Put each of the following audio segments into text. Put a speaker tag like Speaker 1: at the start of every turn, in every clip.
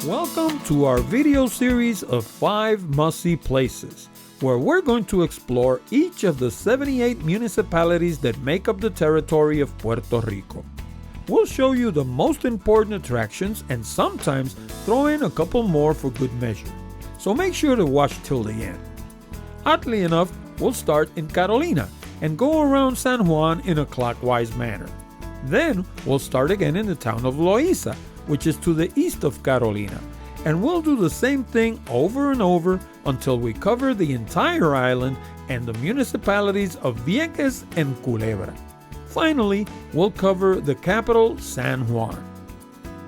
Speaker 1: Welcome to our video series of 5 must-see places, where we're going to explore each of the 78 municipalities that make up the territory of Puerto Rico. We'll show you the most important attractions and sometimes throw in a couple more for good measure. So make sure to watch till the end. Oddly enough, we'll start in Carolina and go around San Juan in a clockwise manner. Then we'll start again in the town of Loíza, which is to the east of Carolina, and we'll do the same thing over and over until we cover the entire island and the municipalities of Vieques and Culebra. Finally, we'll cover the capital, San Juan.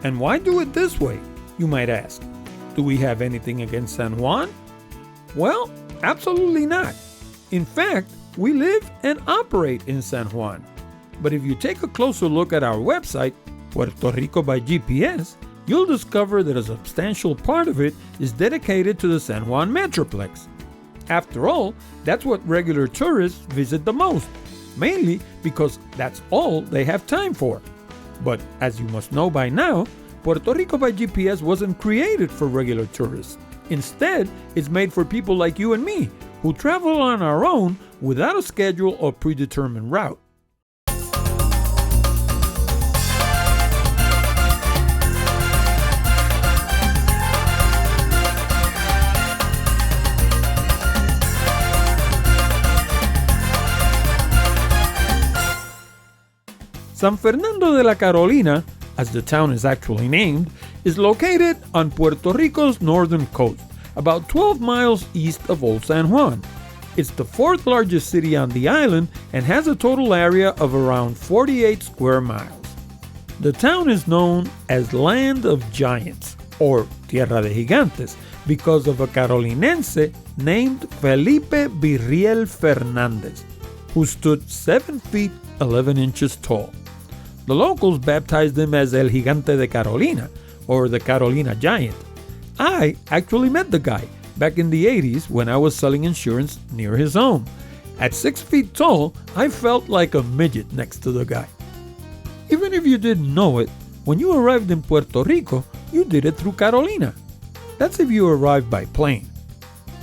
Speaker 1: And why do it this way, you might ask? Do we have anything against San Juan? Well, absolutely not. In fact, we live and operate in San Juan. But if you take a closer look at our website, Puerto Rico by GPS, you'll discover that a substantial part of it is dedicated to the San Juan Metroplex. After all, that's what regular tourists visit the most, mainly because that's all they have time for. But as you must know by now, Puerto Rico by GPS wasn't created for regular tourists. Instead, it's made for people like you and me, who travel on our own without a schedule or predetermined route. San Fernando de la Carolina, as the town is actually named, is located on Puerto Rico's northern coast, about 12 miles east of Old San Juan. It's the 4th largest city on the island and has a total area of around 48 square miles. The town is known as Land of Giants, or Tierra de Gigantes, because of a Carolinense named Felipe Virriel Fernández, who stood 7 feet 11 inches tall. The locals baptized him as El Gigante de Carolina, or the Carolina Giant. I actually met the guy back in the 80s when I was selling insurance near his home. At 6 feet tall, I felt like a midget next to the guy. Even if you didn't know it, when you arrived in Puerto Rico, you did it through Carolina. That's if you arrived by plane.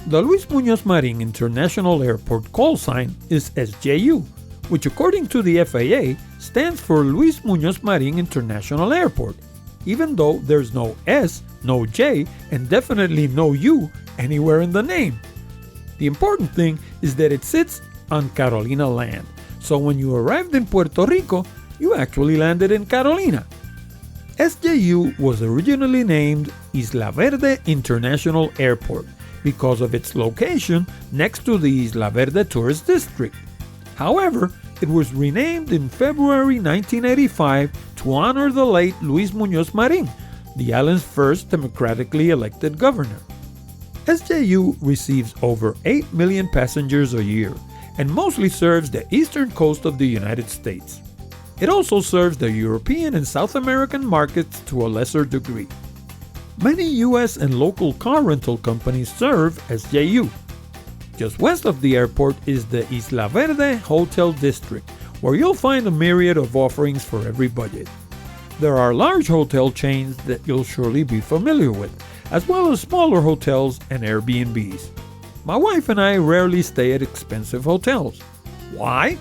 Speaker 1: The Luis Muñoz Marín International Airport call sign is SJU, which according to the FAA stands for Luis Muñoz Marín International Airport, even though there's no S, no J, and definitely no U anywhere in the name. The important thing is that it sits on Carolina land, so when you arrived in Puerto Rico, you actually landed in Carolina. SJU was originally named Isla Verde International Airport because of its location next to the Isla Verde Tourist District. However, it was renamed in February 1985 to honor the late Luis Muñoz Marín, the island's first democratically elected governor. SJU receives over 8 million passengers a year and mostly serves the eastern coast of the United States. It also serves the European and South American markets to a lesser degree. Many U.S. and local car rental companies serve SJU. Just west of the airport is the Isla Verde Hotel District, where you'll find a myriad of offerings for every budget. There are large hotel chains that you'll surely be familiar with, as well as smaller hotels and Airbnbs. My wife and I rarely stay at expensive hotels. Why?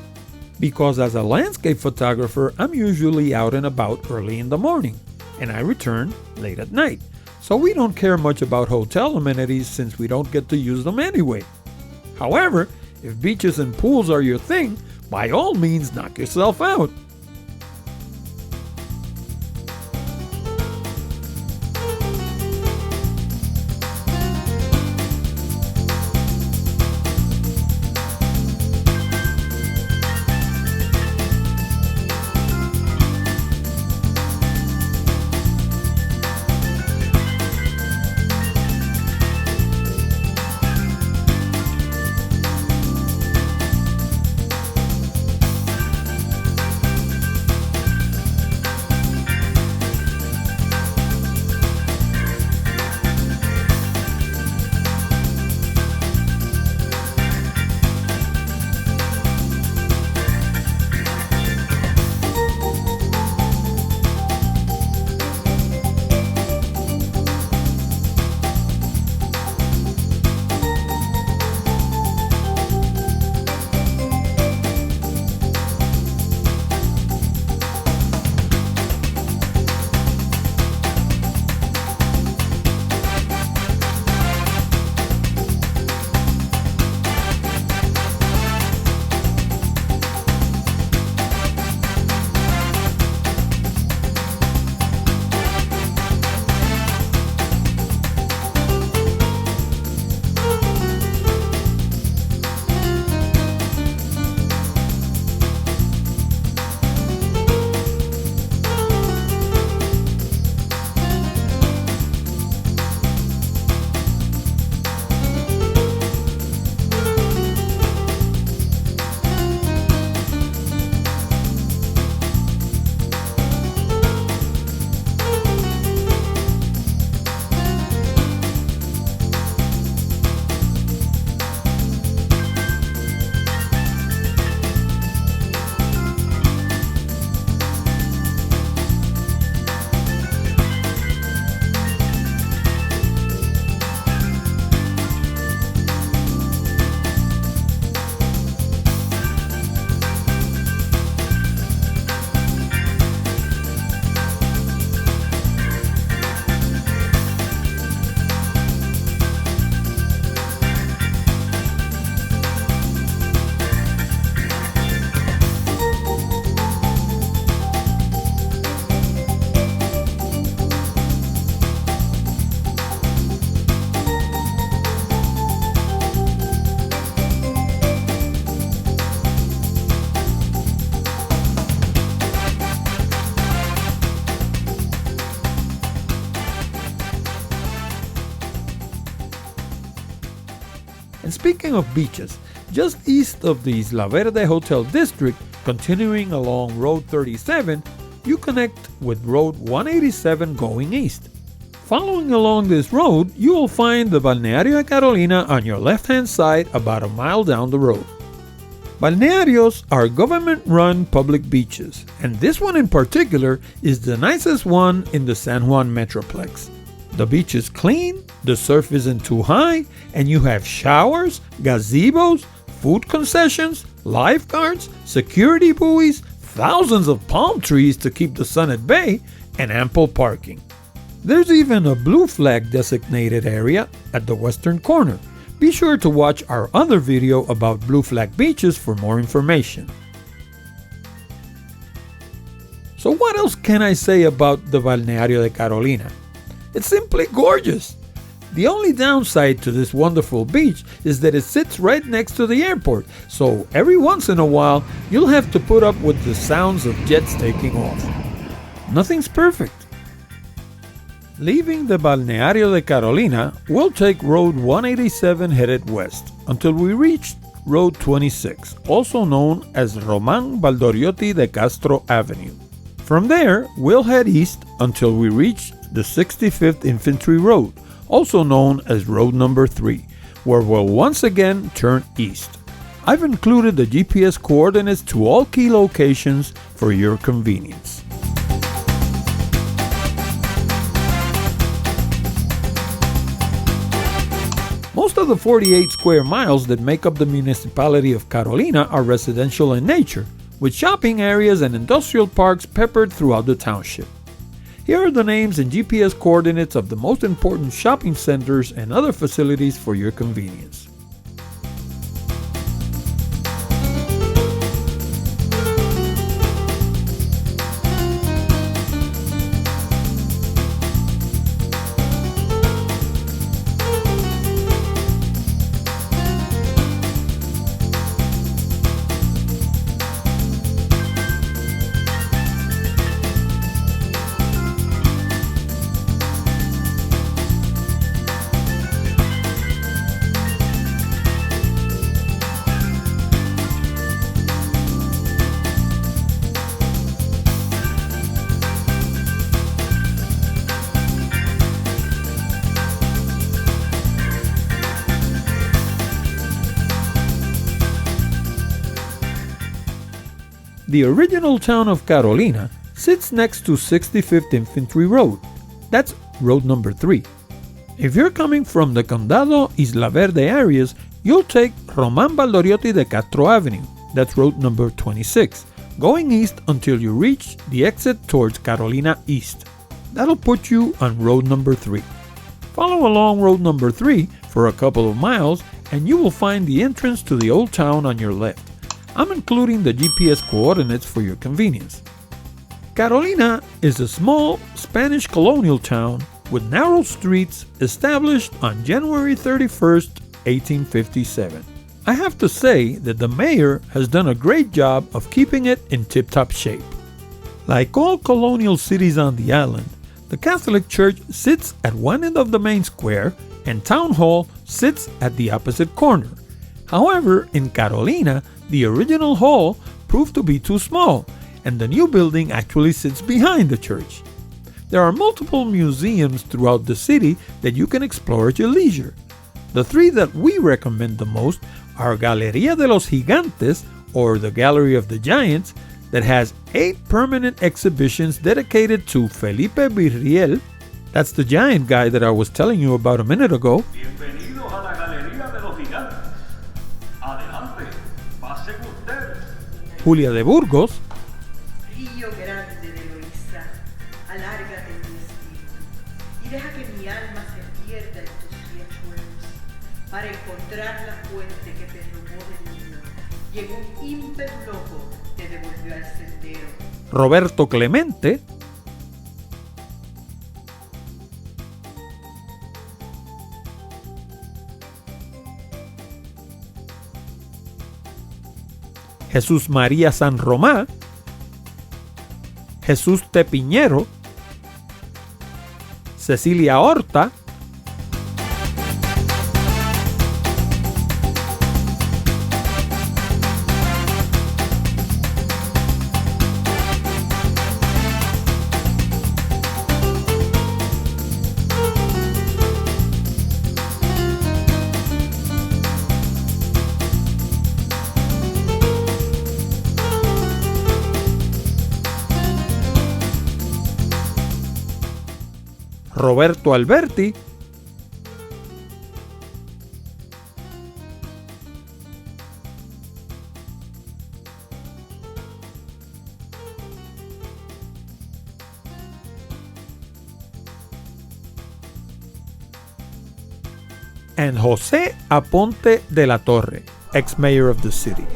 Speaker 1: Because as a landscape photographer, I'm usually out and about early in the morning, and I return late at night. So we don't care much about hotel amenities since we don't get to use them anyway. However, if beaches and pools are your thing, by all means knock yourself out. And speaking of beaches, just east of the Isla Verde Hotel District, continuing along Road 37, you connect with Road 187 going east. Following along this road, you will find the Balneario de Carolina on your left-hand side about a mile down the road. Balnearios are government-run public beaches, and this one in particular is the nicest one in the San Juan Metroplex. The beach is clean, the surf isn't too high, and you have showers, gazebos, food concessions, lifeguards, security buoys, thousands of palm trees to keep the sun at bay, and ample parking. There's even a blue flag designated area at the western corner. Be sure to watch our other video about blue flag beaches for more information. So what else can I say about the Balneario de Carolina? It's simply gorgeous. The only downside to this wonderful beach is that it sits right next to the airport, so every once in a while you'll have to put up with the sounds of jets taking off. Nothing's perfect. Leaving the Balneario de Carolina, we'll take Road 187 headed west until we reach Road 26, also known as Román Valdoriotti de Castro Avenue. From there, we'll head east until we reach the 65th Infantry Road, also known as Road number 3, where we'll once again turn east. I've included the GPS coordinates to all key locations for your convenience. Most of the 48 square miles that make up the municipality of Carolina are residential in nature, with shopping areas and industrial parks peppered throughout the township. Here are the names and GPS coordinates of the most important shopping centers and other facilities for your convenience. The original town of Carolina sits next to 65th Infantry Road. That's road number 3. If you're coming from the Condado Isla Verde areas, you'll take Román Valdoriotti de Castro Avenue. That's road number 26, going east until you reach the exit towards Carolina East. That'll put you on road number 3. Follow along road number 3 for a couple of miles and you will find the entrance to the old town on your left. I'm including the GPS coordinates for your convenience. Carolina is a small Spanish colonial town with narrow streets established on January 31st, 1857. I have to say that the mayor has done a great job of keeping it in tip-top shape. Like all colonial cities on the island, the Catholic Church sits at one end of the main square and Town Hall sits at the opposite corner. However, in Carolina, the original hall proved to be too small, and the new building actually sits behind the church. There are multiple museums throughout the city that you can explore at your leisure. The 3 that we recommend the most are Galería de los Gigantes, or the Gallery of the Giants, that has 8 permanent exhibitions dedicated to Felipe Virriel. That's the giant guy that I was telling you about a minute ago.
Speaker 2: Bienvenidos a la Galería de los Gigantes. Adelante, pase usted.
Speaker 1: Julia de Burgos,
Speaker 3: Río grande de Eloísa, alárgate en mi espíritu y deja que mi alma se pierda en tus riachuelos para encontrar la fuente que te robó de niño y en un ímpetu loco te devolvió al sendero.
Speaker 1: Roberto Clemente, Jesús María San Román, Jesús Tepiñero, Cecilia Horta, Roberto Alberti, and José Aponte de la Torre, ex-mayor of the city.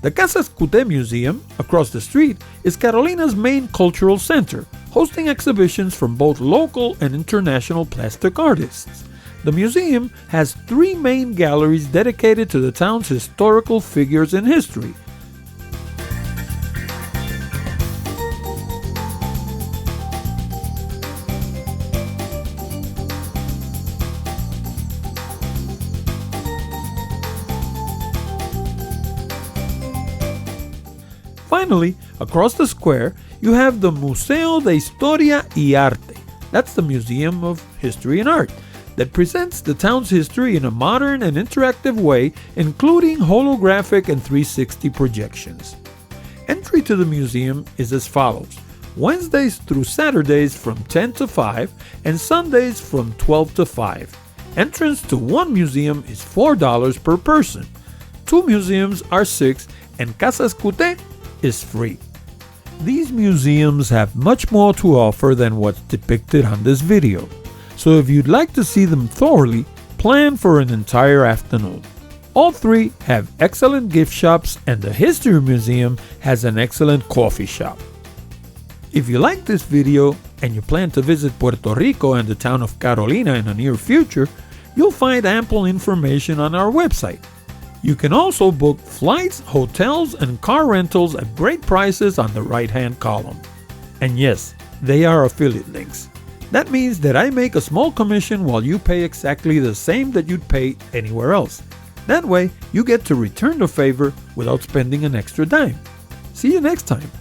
Speaker 1: The Casa Escuté Museum, across the street, is Carolina's main cultural center, hosting exhibitions from both local and international plastic artists. The museum has 3 main galleries dedicated to the town's historical figures in history. Finally, across the square, you have the Museo de Historia y Arte. That's the Museum of History and Art, that presents the town's history in a modern and interactive way, including holographic and 360 projections. Entry to the museum is as follows: Wednesdays through Saturdays from 10 to 5 and Sundays from 12 to 5. Entrance to one museum is $4 per person. 2 museums are $6 and Casa Escuté is free. These museums have much more to offer than what's depicted on this video, so if you'd like to see them thoroughly, plan for an entire afternoon. All 3 have excellent gift shops, and the History Museum has an excellent coffee shop. If you like this video and you plan to visit Puerto Rico and the town of Carolina in the near future, you'll find ample information on our website. You can also book flights, hotels, and car rentals at great prices on the right-hand column. And yes, they are affiliate links. That means that I make a small commission while you pay exactly the same that you'd pay anywhere else. That way, you get to return the favor without spending an extra dime. See you next time.